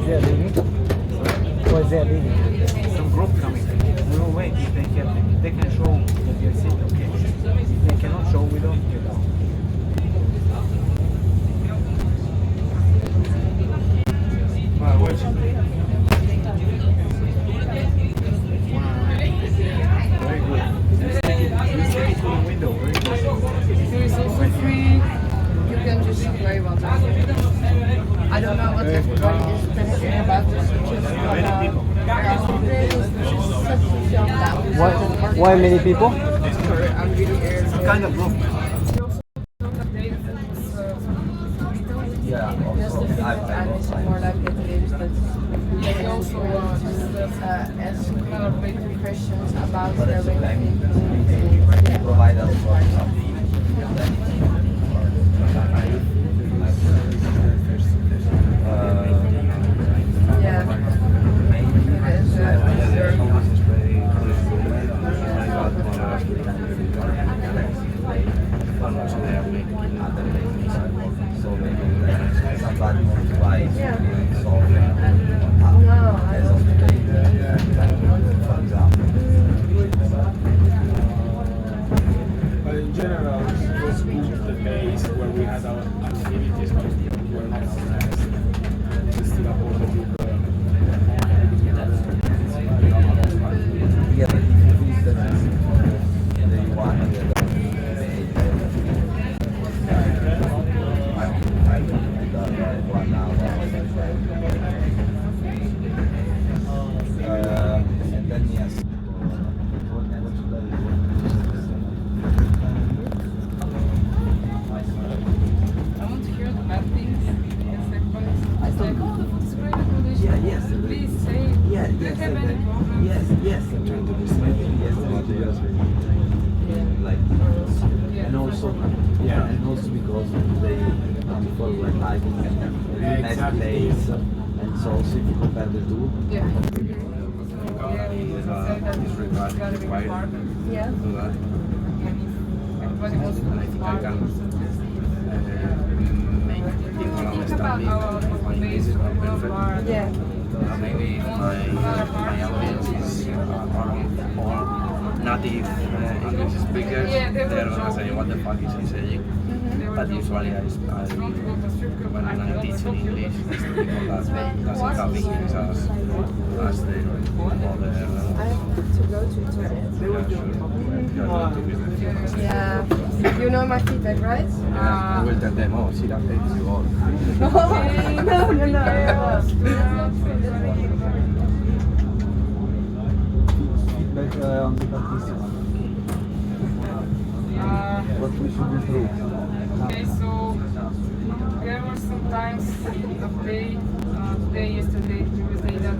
they are leaving? Why is they are leaving? Some group coming. We will wait if they can show that they are sick, okay. If they cannot show, we don't get out. Watch. Very good. You stick it to the window. Very good. There is also free. You can just wave on them. I don't know what everybody is panicking about this. Why many people? I'm really scared. Some kind of group. Just the feeling I'm missing more like it is that they also ask questions about their way provide us But in general, it was good the days where we had our activities, but we were not organized. Just still uphold the people. and then yes. I want to hear the bad things. Yes, everybody. It's like, oh, the food is great accommodation. Yeah, yes. Please say, Yeah, do you yes, have any problems? yes, yes. I'm trying to persuade him. Yes, like, and also, yeah, and also because they before were liking and nice Exactly. place, and so also if you compare the two. Yeah. Is required Yeah. to that. Everybody wants to I think I can make people understand me if this is not perfect. Yeah. Maybe my audience is around all native English speakers. They're gonna say, what the fuck is he saying? But usually when I'm teaching English, it's to people that doesn't have English as their mother. I have to go to Italy. Yeah. You know my feedback, right? I will tell them, oh, she doesn't hate you all. No. Feedback on the participants. What we should improve. Okay, so there were some times of day, today, yesterday, previous day that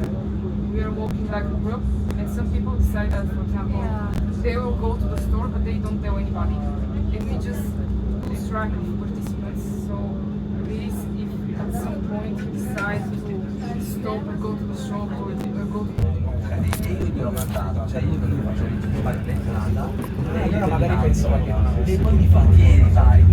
we are walking like a group, and some people decide that, for example, they will go to the store, but they don't tell anybody, and we just distract the participants. So please, if at some point you decide to stop or go to the shop or go to E io gli ho mandato, cioè io lui faccio fare l'entrata e Allora magari pensava che non e poi mi fa vieni dai,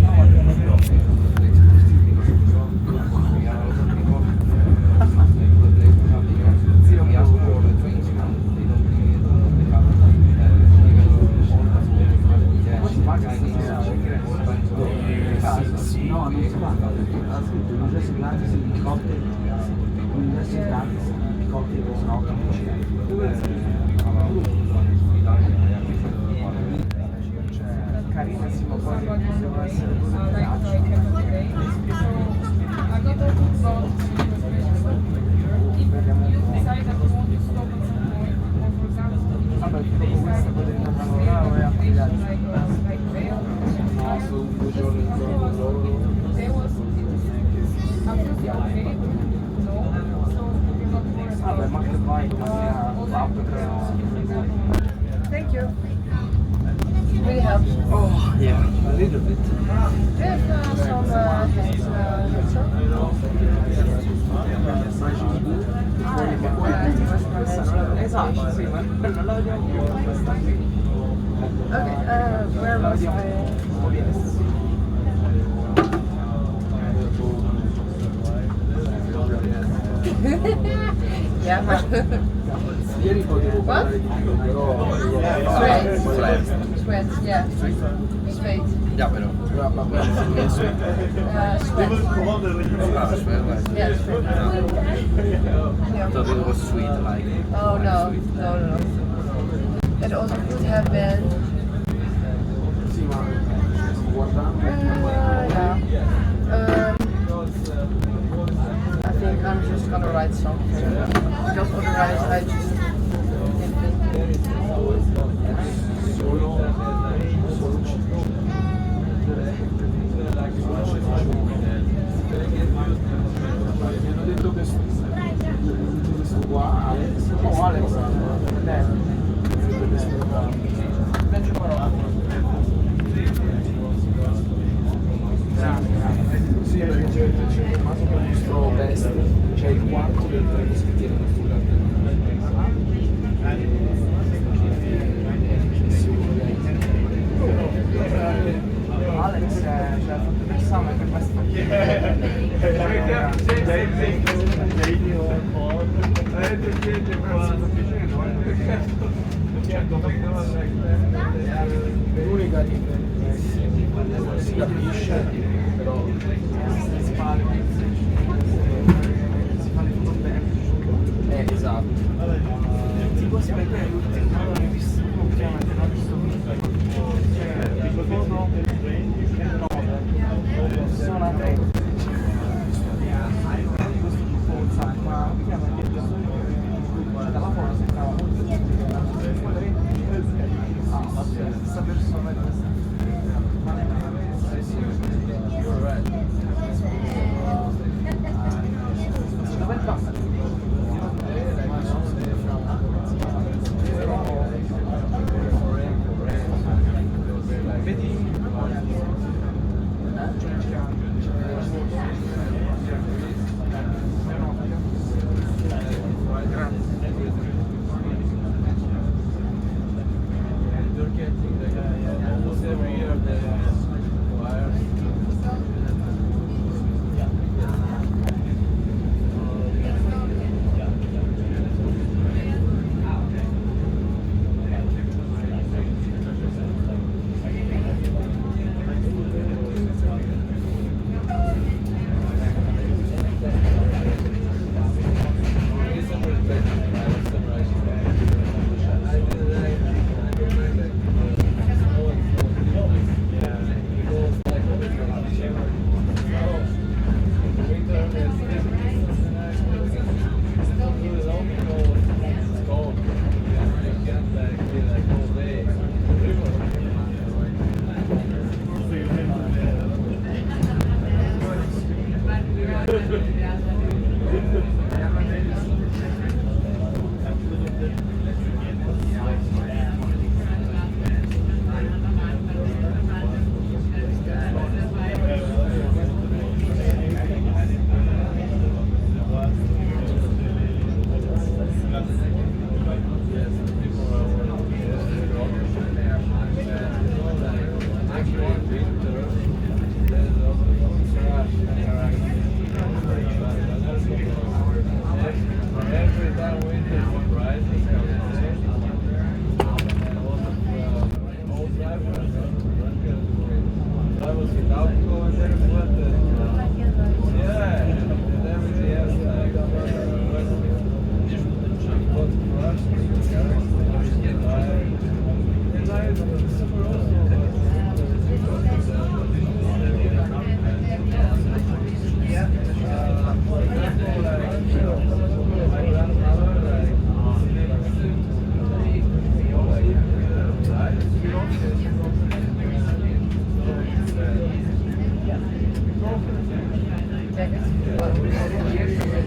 No, non si parla, ha scritto University Glasses in cocktail. University Glasses in cocktail was not carina si può fare devono essere due like braccia. I have today. So I'm not talking about if you decide that you want to stop at some point, or for example, Vabbè, if dopo you questo decide potete to andare stay là o in è a ampliato. location like Vail, No, sono 2 giorni intorno a loro. there was absolutely okay. No, so you're not worried Vabbè, ma about che vai domani a Pop Thank you. Really helps. Oh, yeah, a little bit. Do you have some heads up? Esatto, sì, ma non l'abbiamo più abbastanza. Okay, where was I? Yeah. Ieri potevo What? parlare di più, però Sweat, yeah. Sweet. Ya, pero. Sweat. Ah, sweet, like. Yeah, sweat. I Yeah. thought it was sweet, like. Oh no, Sweet. no. It also could have been. sì, ma sto guardando. Yeah. I think I'm just gonna write something because otherwise I just can't think. Solo mi hanno detto che questo qua Alex, no Alex, sì, perché c'è rimasto per questo best, c'è il quarto del tre moschettieri nel full Alex ci ha fatto pensare per questo. l'unica che si capisce, però Si fa le foto bene. esatto. Tipo si vede l'ultimo, non ho visto, ultimamente non ho visto le foto del 9. Sono a 3. Questo gruppo WhatsApp, ma mi chiama che dalla foto sembrava molto la stessa persona di questa. Dove il basta?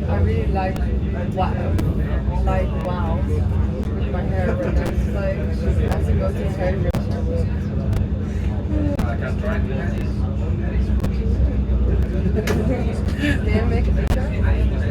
I really like wow with my hair right now. It's like I have to go to the hairdresser. I can try this. Can you make a picture?